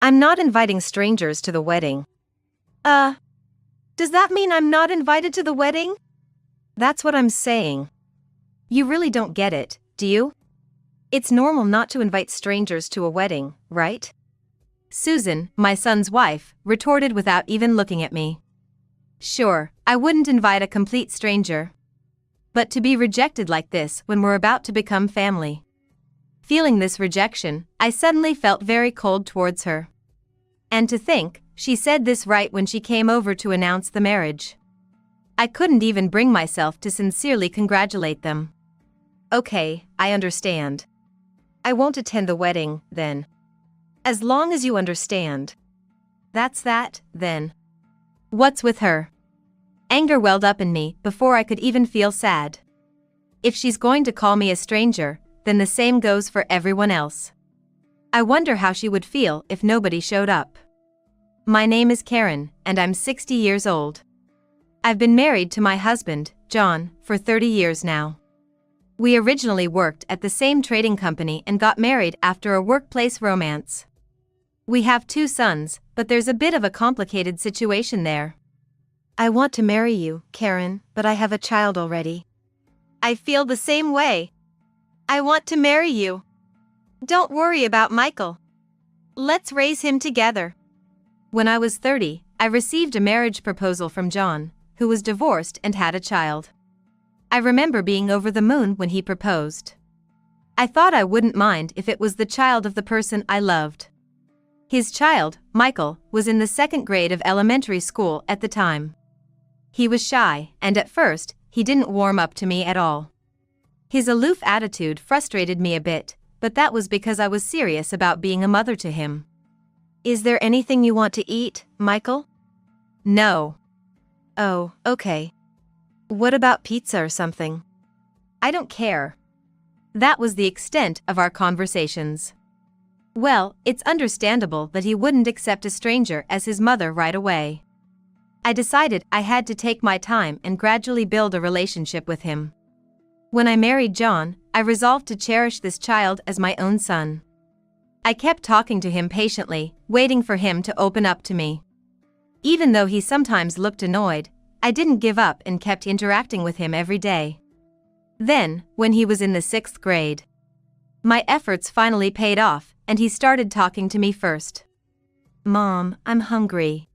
I'm not inviting strangers to the wedding. Does that mean I'm not invited to the wedding? That's what I'm saying. You really don't get it, do you? It's normal not to invite strangers to a wedding, right? Susan, my son's wife, retorted without even looking at me. Sure, I wouldn't invite a complete stranger. But to be rejected like this when we're about to become family. Feeling this rejection, I suddenly felt very cold towards her. And to think, she said this right when she came over to announce the marriage. I couldn't even bring myself to sincerely congratulate them. Okay, I understand. I won't attend the wedding, then. As long as you understand. That's that, then. What's with her? Anger welled up in me before I could even feel sad. If she's going to call me a stranger, then the same goes for everyone else. I wonder how she would feel if nobody showed up. My name is Karen, and I'm 60 years old. I've been married to my husband, John, for 30 years now. We originally worked at the same trading company and got married after a workplace romance. We have 2 sons, but there's a bit of a complicated situation there. I want to marry you, Karen, but I have a child already. I feel the same way. I want to marry you. Don't worry about Michael. Let's raise him together. When I was 30, I received a marriage proposal from John, who was divorced and had a child. I remember being over the moon when he proposed. I thought I wouldn't mind if it was the child of the person I loved. His child, Michael, was in the 2nd grade of elementary school at the time. He was shy, and at first, he didn't warm up to me at all. His aloof attitude frustrated me a bit, but that was because I was serious about being a mother to him. Is there anything you want to eat, Michael? No. Oh, okay. What about pizza or something? I don't care. That was the extent of our conversations. Well, it's understandable that he wouldn't accept a stranger as his mother right away. I decided I had to take my time and gradually build a relationship with him. When I married John, I resolved to cherish this child as my own son. I kept talking to him patiently, waiting for him to open up to me. Even though he sometimes looked annoyed, I didn't give up and kept interacting with him every day. Then, when he was in the 6th grade, my efforts finally paid off, and he started talking to me first. Mom, I'm hungry.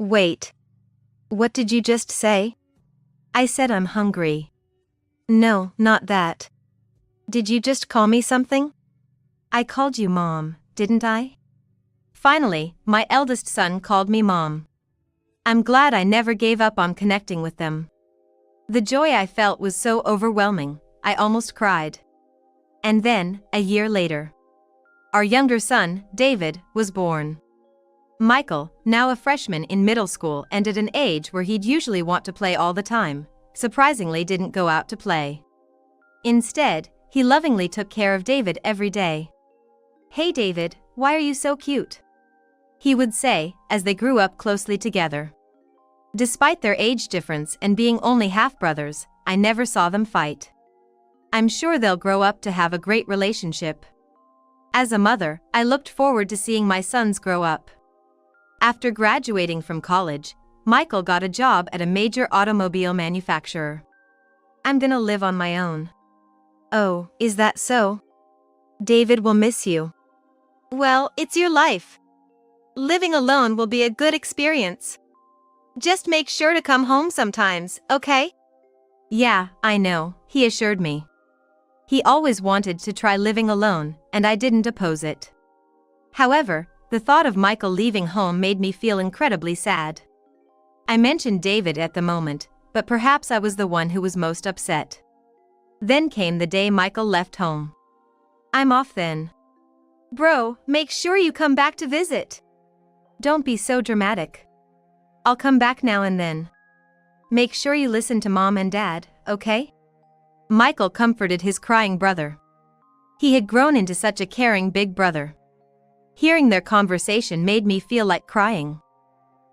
Wait. What did you just say? I said I'm hungry. No, not that. Did you just call me something? I called you Mom, didn't I? Finally, my eldest son called me Mom. I'm glad I never gave up on connecting with them. The joy I felt was so overwhelming, I almost cried. And then, a year later, our younger son, David, was born. Michael, now a freshman in middle school and at an age where he'd usually want to play all the time, surprisingly didn't go out to play. Instead, he lovingly took care of David every day. Hey David, why are you so cute? He would say, as they grew up closely together. Despite their age difference and being only half-brothers, I never saw them fight. I'm sure they'll grow up to have a great relationship. As a mother, I looked forward to seeing my sons grow up. After graduating from college, Michael got a job at a major automobile manufacturer. I'm gonna live on my own. Oh, is that so? David will miss you. Well, it's your life. Living alone will be a good experience. Just make sure to come home sometimes, okay? Yeah, I know, he assured me. He always wanted to try living alone, and I didn't oppose it. However, the thought of Michael leaving home made me feel incredibly sad. I mentioned David at the moment, but perhaps I was the one who was most upset. Then came the day Michael left home. I'm off then. Bro, make sure you come back to visit. Don't be so dramatic. I'll come back now and then. Make sure you listen to Mom and Dad, okay? Michael comforted his crying brother. He had grown into such a caring big brother. Hearing their conversation made me feel like crying.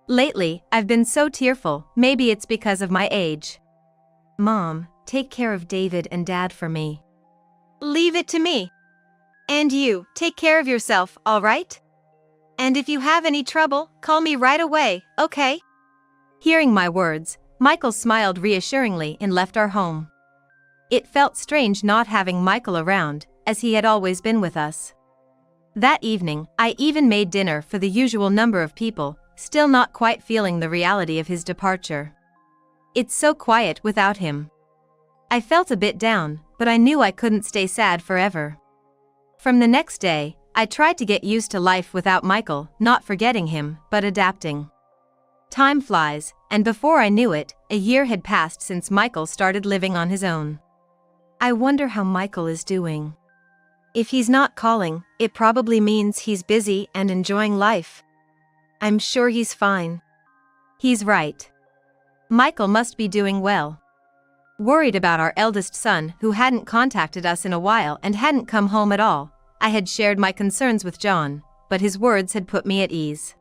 Lately, I've been so tearful, maybe it's because of my age. Mom, take care of David and Dad for me. Leave it to me. And you, take care of yourself, all right? And if you have any trouble, call me right away, okay? Hearing my words, Michael smiled reassuringly and left our home. It felt strange not having Michael around, as he had always been with us. That evening, I even made dinner for the usual number of people, still not quite feeling the reality of his departure. It's so quiet without him. I felt a bit down, but I knew I couldn't stay sad forever. From the next day, I tried to get used to life without Michael, not forgetting him, but adapting. Time flies, and before I knew it, a year had passed since Michael started living on his own. I wonder how Michael is doing. If he's not calling, it probably means he's busy and enjoying life. I'm sure he's fine. He's right. Michael must be doing well. Worried about our eldest son who hadn't contacted us in a while and hadn't come home at all, I had shared my concerns with John, but his words had put me at ease.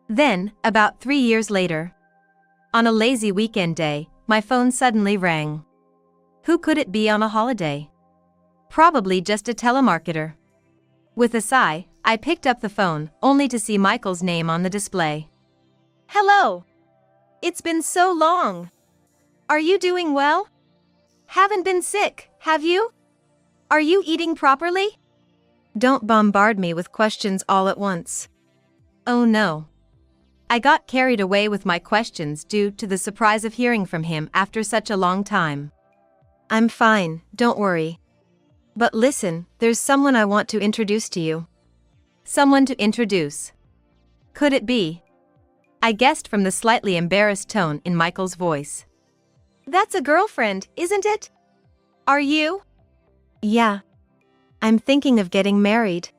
Then, about 3 years later, on a lazy weekend day, my phone suddenly rang. Who could it be on a holiday? Probably just a telemarketer. With a sigh, I picked up the phone, only to see Michael's name on the display. Hello. It's been so long. Are you doing well? Haven't been sick, have you? Are you eating properly? Don't bombard me with questions all at once. Oh no. I got carried away with my questions due to the surprise of hearing from him after such a long time. I'm fine, don't worry. But listen, there's someone I want to introduce to you. Someone to introduce. Could it be? I guessed from the slightly embarrassed tone in Michael's voice. That's a girlfriend, isn't it? Are you? Yeah. I'm thinking of getting married.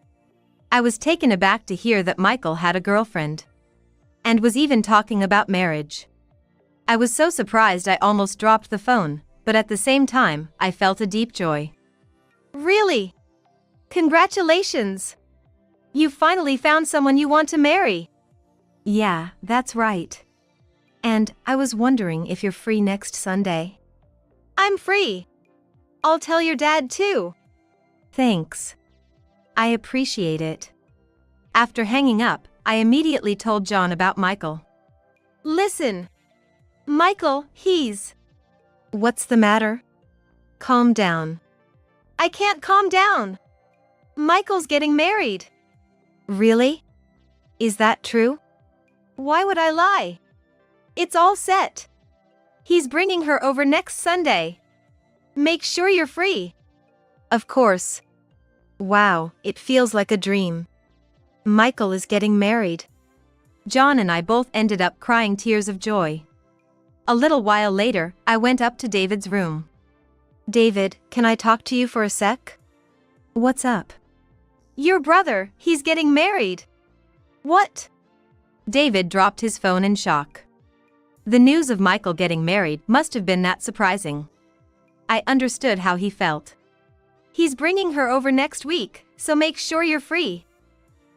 I was taken aback to hear that Michael had a girlfriend. And was even talking about marriage. I was so surprised I almost dropped the phone, but at the same time, I felt a deep joy. Really? Congratulations! You finally found someone you want to marry. Yeah, that's right. And I was wondering if you're free next Sunday. I'm free. I'll tell your dad too. Thanks. I appreciate it. After hanging up, I immediately told John about Michael. Listen. Michael, he's... What's the matter? Calm down. I can't calm down. Michael's getting married. Really? Is that true? Why would I lie? It's all set. He's bringing her over next Sunday. Make sure you're free. Of course. Wow, it feels like a dream. Michael is getting married. John and I both ended up crying tears of joy. A little while later, I went up to David's room. David, can I talk to you for a sec? What's up? Your brother, he's getting married. What? David dropped his phone in shock. The news of Michael getting married must have been that surprising. I understood how he felt. He's bringing her over next week, so make sure you're free.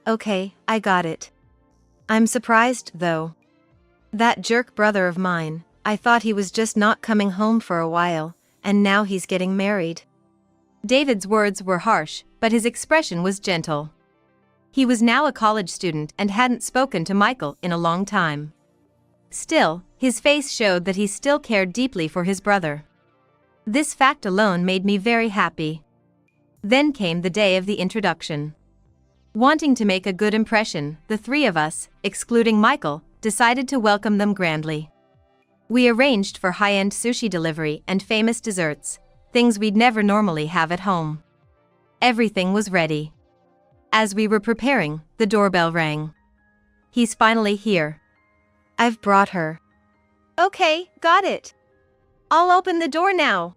Okay, I got it. I'm surprised, though. That jerk brother of mine, I thought he was just not coming home for a while, and now he's getting married. David's words were harsh, but his expression was gentle. He was now a college student and hadn't spoken to Michael in a long time. Still, his face showed that he still cared deeply for his brother. This fact alone made me very happy. Then came the day of the introduction. Wanting to make a good impression, the three of us, excluding Michael, decided to welcome them grandly. We arranged for high-end sushi delivery and famous desserts, things we'd never normally have at home. Everything was ready. As we were preparing, the doorbell rang. He's finally here. I've brought her. Okay, got it. I'll open the door now.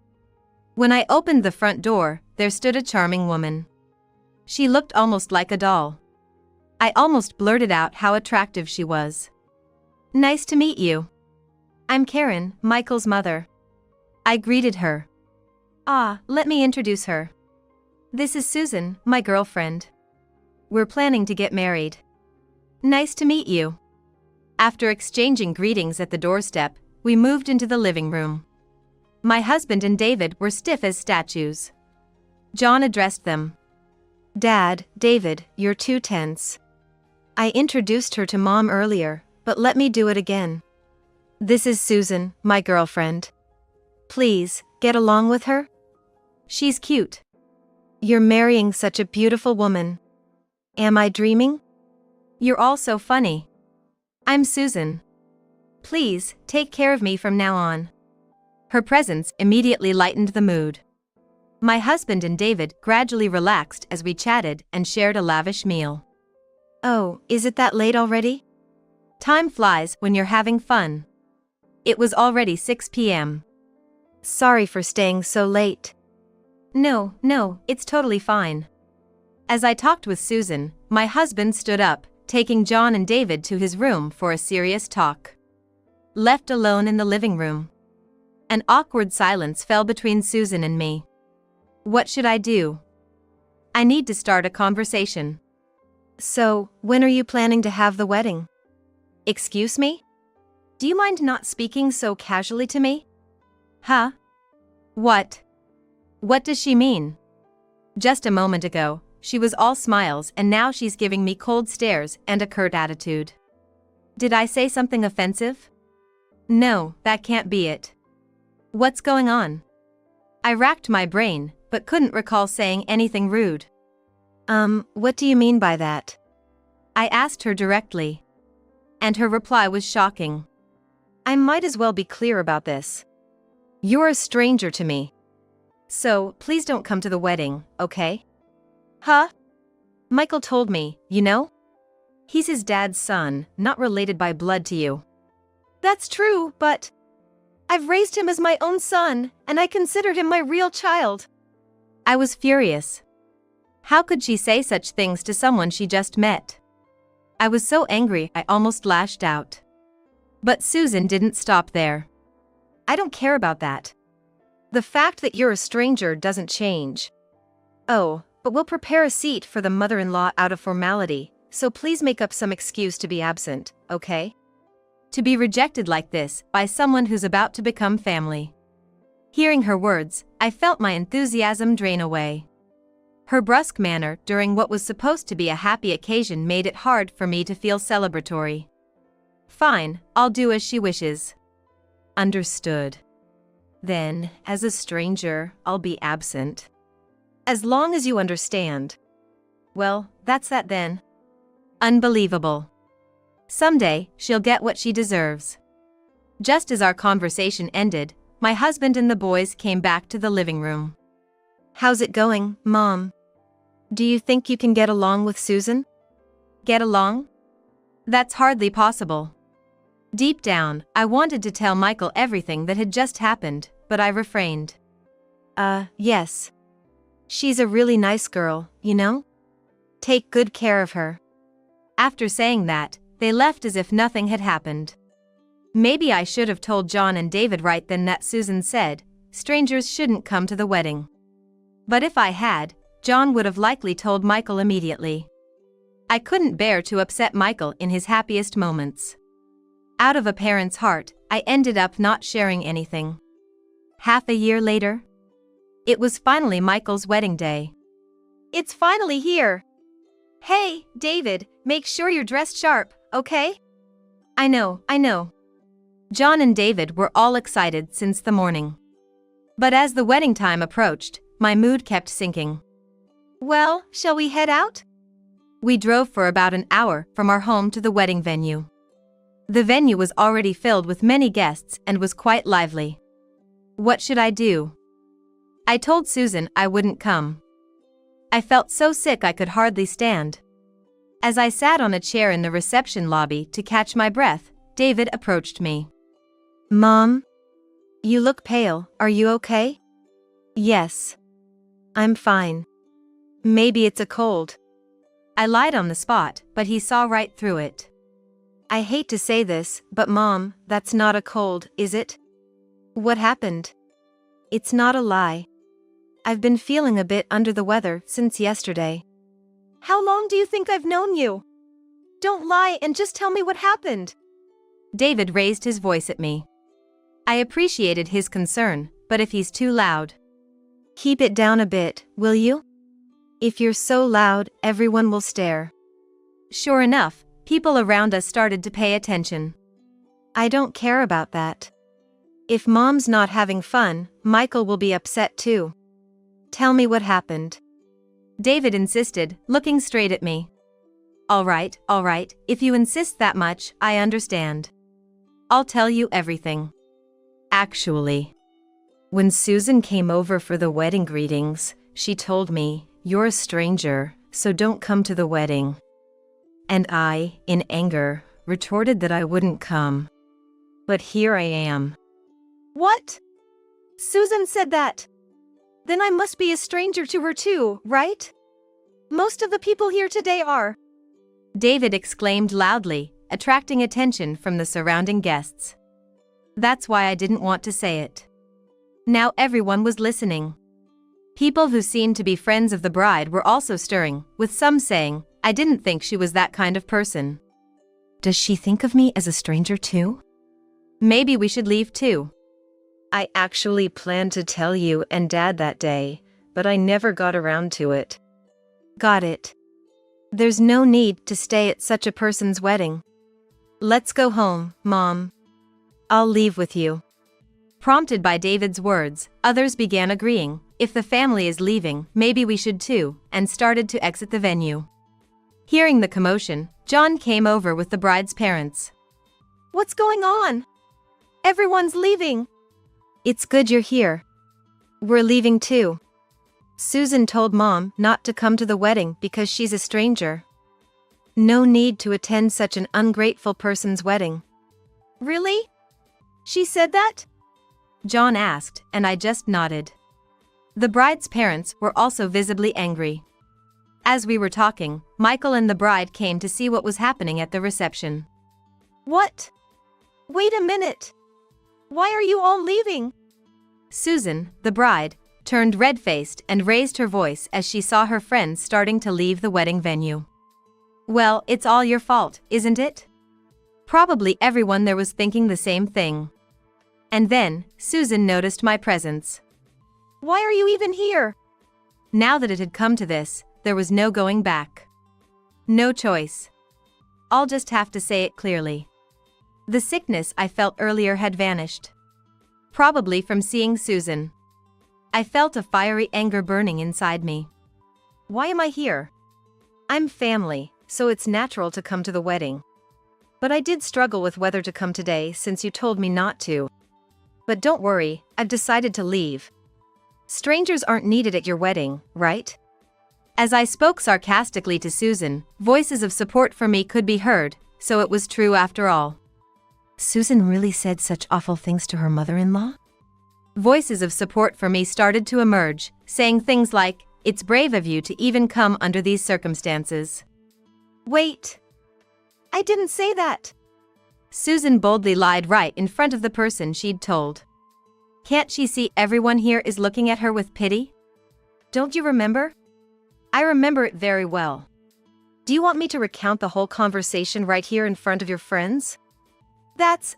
When I opened the front door, there stood a charming woman. She looked almost like a doll. I almost blurted out how attractive she was. Nice to meet you. I'm Karen, Michael's mother. I greeted her. Let me introduce her. This is Susan, my girlfriend. We're planning to get married. Nice to meet you. After exchanging greetings at the doorstep, we moved into the living room. My husband and David were stiff as statues. John addressed them. Dad, David, you're too tense. I introduced her to Mom earlier, but let me do it again. This is Susan, my girlfriend. Please, get along with her? She's cute. You're marrying such a beautiful woman. Am I dreaming? You're all so funny. I'm Susan. Please, take care of me from now on. Her presence immediately lightened the mood. My husband and David gradually relaxed as we chatted and shared a lavish meal. Oh, is it that late already? Time flies when you're having fun. It was already 6 p.m. Sorry for staying so late. No, it's totally fine. As I talked with Susan, my husband stood up, taking John and David to his room for a serious talk. Left alone in the living room. An awkward silence fell between Susan and me. What should I do? I need to start a conversation. So, when are you planning to have the wedding? Excuse me? Do you mind not speaking so casually to me? Huh? What? What does she mean? Just a moment ago, she was all smiles and now she's giving me cold stares and a curt attitude. Did I say something offensive? No, that can't be it. What's going on? I racked my brain, but couldn't recall saying anything rude. What do you mean by that? I asked her directly. And her reply was shocking. I might as well be clear about this. You're a stranger to me. So, please don't come to the wedding, okay? Huh? Michael told me, you know? He's his dad's son, not related by blood to you. That's true, but I've raised him as my own son, and I considered him my real child. I was furious. How could she say such things to someone she just met? I was so angry I almost lashed out. But Susan didn't stop there. I don't care about that. The fact that you're a stranger doesn't change. Oh, but we'll prepare a seat for the mother-in-law out of formality, so please make up some excuse to be absent, okay? To be rejected like this by someone who's about to become family. Hearing her words, I felt my enthusiasm drain away. Her brusque manner during what was supposed to be a happy occasion made it hard for me to feel celebratory. Fine, I'll do as she wishes. Understood. Then, as a stranger, I'll be absent. As long as you understand. Well, that's that then. Unbelievable. Someday, she'll get what she deserves. Just as our conversation ended, my husband and the boys came back to the living room. How's it going, Mom? Do you think you can get along with Susan? Get along? That's hardly possible. Deep down, I wanted to tell Michael everything that had just happened, but I refrained. Yes. She's a really nice girl, you know? Take good care of her. After saying that, they left as if nothing had happened. Maybe I should have told John and David right then that Susan said, strangers shouldn't come to the wedding. But if I had, John would have likely told Michael immediately. I couldn't bear to upset Michael in his happiest moments. Out of a parent's heart, I ended up not sharing anything. Half a year later, it was finally Michael's wedding day. It's finally here. Hey, David, make sure you're dressed sharp, okay? I know. John and David were all excited since the morning. But as the wedding time approached, my mood kept sinking. Well, shall we head out? We drove for about an hour from our home to the wedding venue. The venue was already filled with many guests and was quite lively. What should I do? I told Susan I wouldn't come. I felt so sick I could hardly stand. As I sat on a chair in the reception lobby to catch my breath, David approached me. Mom? You look pale, are you okay? Yes. I'm fine. Maybe it's a cold. I lied on the spot, but he saw right through it. I hate to say this, but Mom, that's not a cold, is it? What happened? It's not a lie. I've been feeling a bit under the weather since yesterday. How long do you think I've known you? Don't lie and just tell me what happened. David raised his voice at me. I appreciated his concern, but if he's too loud. Keep it down a bit, will you? If you're so loud, everyone will stare. Sure enough, People around us started to pay attention. I don't care about that. If Mom's not having fun, Michael will be upset too. Tell me what happened. David insisted, looking straight at me. All right, if you insist that much, I understand. I'll tell you everything. Actually, when Susan came over for the wedding greetings, she told me, "You're a stranger, so don't come to the wedding." And I, in anger, retorted that I wouldn't come. But here I am. What? Susan said that? Then I must be a stranger to her too, right? Most of the people here today are. David exclaimed loudly, attracting attention from the surrounding guests. That's why I didn't want to say it. Now everyone was listening. People who seemed to be friends of the bride were also stirring, with some saying, "I didn't think she was that kind of person." Does she think of me as a stranger too? Maybe we should leave too. I actually planned to tell you and Dad that day, but I never got around to it. Got it. There's no need to stay at such a person's wedding. Let's go home, Mom. I'll leave with you. Prompted by David's words, others began agreeing, if the family is leaving, maybe we should too, and started to exit the venue. Hearing the commotion, John came over with the bride's parents. What's going on? Everyone's leaving. It's good you're here. We're leaving too. Susan told Mom not to come to the wedding because she's a stranger. No need to attend such an ungrateful person's wedding. Really? She said that? John asked, and I just nodded. The bride's parents were also visibly angry. As we were talking, Michael and the bride came to see what was happening at the reception. What? Wait a minute. Why are you all leaving? Susan, the bride, turned red-faced and raised her voice as she saw her friends starting to leave the wedding venue. Well, it's all your fault, isn't it? Probably everyone there was thinking the same thing. And then, Susan noticed my presence. Why are you even here? Now that it had come to this, there was no going back. No choice. I'll just have to say it clearly. The sickness I felt earlier had vanished. Probably from seeing Susan. I felt a fiery anger burning inside me. Why am I here? I'm family, so it's natural to come to the wedding. But I did struggle with whether to come today since you told me not to. But don't worry, I've decided to leave. Strangers aren't needed at your wedding, right? As I spoke sarcastically to Susan, voices of support for me could be heard, so it was true after all. Susan really said such awful things to her mother-in-law? Voices of support for me started to emerge, saying things like, "It's brave of you to even come under these circumstances." Wait. I didn't say that. Susan boldly lied right in front of the person she'd told. Can't she see everyone here is looking at her with pity? Don't you remember? I remember it very well. Do you want me to recount the whole conversation right here in front of your friends? That's,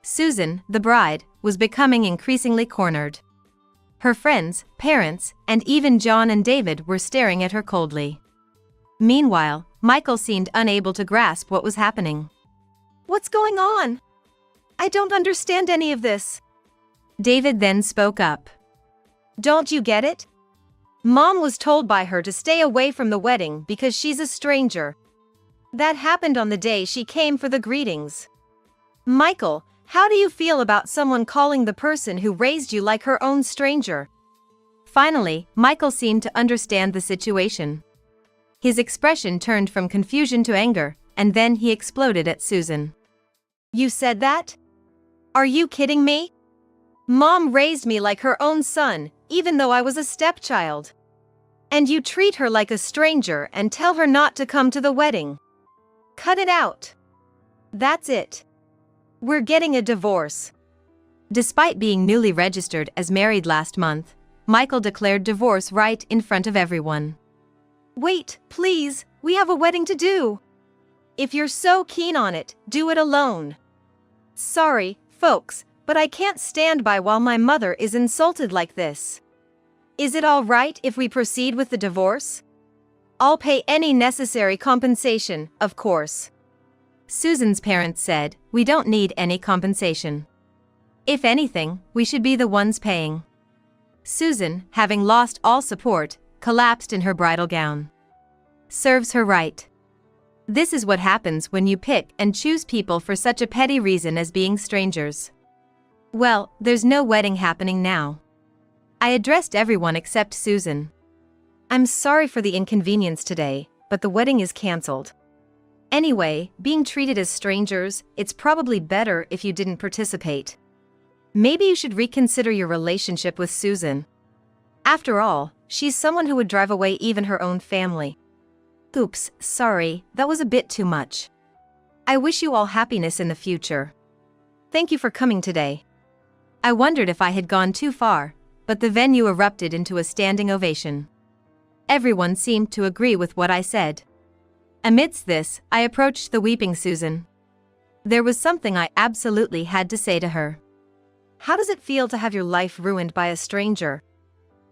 Susan, the bride, was becoming increasingly cornered. Her friends, parents, and even John and David were staring at her coldly. Meanwhile, Michael seemed unable to grasp what was happening. What's going on? I don't understand any of this. David then spoke up. Don't you get it? Mom was told by her to stay away from the wedding because she's a stranger. That happened on the day she came for the greetings. Michael, how do you feel about someone calling the person who raised you like her own stranger? Finally, Michael seemed to understand the situation. His expression turned from confusion to anger, and then he exploded at Susan. You said that? Are you kidding me? Mom raised me like her own son, even though I was a stepchild. And you treat her like a stranger and tell her not to come to the wedding. Cut it out. That's it. We're getting a divorce. Despite being newly registered as married last month, Michael declared divorce right in front of everyone. Wait, please, we have a wedding to do. If you're so keen on it, do it alone. Sorry, folks, but I can't stand by while my mother is insulted like this. Is it all right if we proceed with the divorce? I'll pay any necessary compensation, of course. Susan's parents said, we don't need any compensation. If anything, we should be the ones paying. Susan, having lost all support, collapsed in her bridal gown. Serves her right. This is what happens when you pick and choose people for such a petty reason as being strangers. Well, there's no wedding happening now. I addressed everyone except Susan. I'm sorry for the inconvenience today, but the wedding is cancelled. Anyway, being treated as strangers, it's probably better if you didn't participate. Maybe you should reconsider your relationship with Susan. After all, she's someone who would drive away even her own family. Oops, sorry, that was a bit too much. I wish you all happiness in the future. Thank you for coming today. I wondered if I had gone too far, but the venue erupted into a standing ovation. Everyone seemed to agree with what I said. Amidst this, I approached the weeping Susan. There was something I absolutely had to say to her. How does it feel to have your life ruined by a stranger?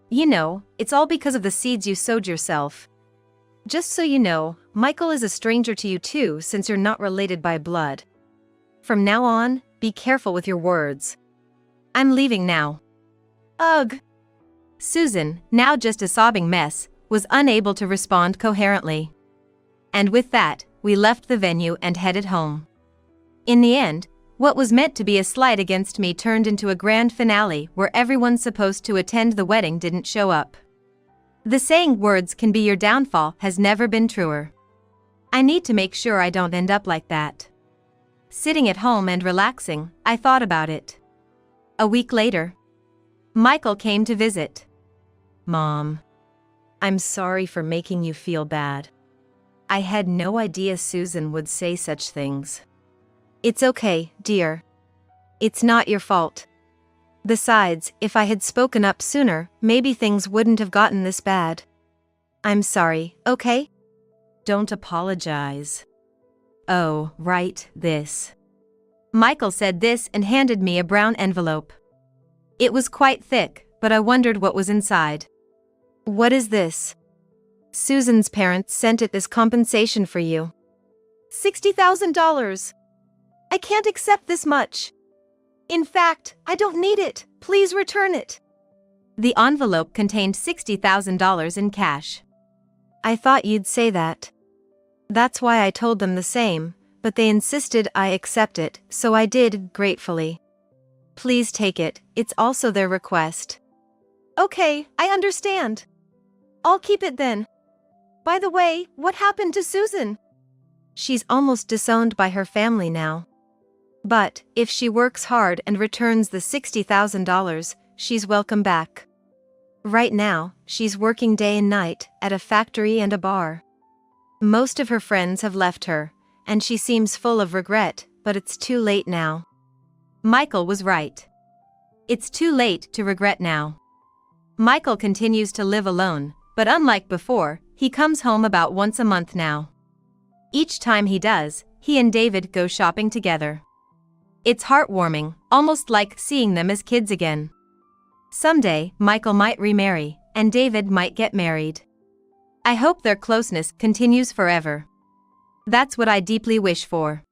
You know, it's all because of the seeds you sowed yourself. Just so you know, Michael is a stranger to you too, since you're not related by blood. From now on, be careful with your words. I'm leaving now. Ugh. Susan, now just a sobbing mess, was unable to respond coherently. And with that, we left the venue and headed home. In the end, what was meant to be a slight against me turned into a grand finale where everyone supposed to attend the wedding didn't show up. The saying words can be your downfall has never been truer. I need to make sure I don't end up like that. Sitting at home and relaxing, I thought about it. A week later, Michael came to visit. Mom, I'm sorry for making you feel bad. I had no idea Susan would say such things. It's okay, dear. It's not your fault. Besides, if I had spoken up sooner, maybe things wouldn't have gotten this bad. I'm sorry, okay? Don't apologize. Oh, right, this. Michael said this and handed me a brown envelope. It was quite thick, but I wondered what was inside. What is this? Susan's parents sent it as compensation for you. $60,000. I can't accept this much. In fact, I don't need it. Please return it. The envelope contained $60,000 in cash. I thought you'd say that. That's why I told them the same, but they insisted I accept it, so I did, gratefully. Please take it, it's also their request. Okay, I understand. I'll keep it then. By the way, what happened to Susan? She's almost disowned by her family now. But, if she works hard and returns the $60,000, she's welcome back. Right now, she's working day and night, at a factory and a bar. Most of her friends have left her, and she seems full of regret, but it's too late now. Michael was right. It's too late to regret now. Michael continues to live alone, but unlike before, he comes home about once a month now. Each time he does, he and David go shopping together. It's heartwarming, almost like seeing them as kids again. Someday, Michael might remarry, and David might get married. I hope their closeness continues forever. That's what I deeply wish for.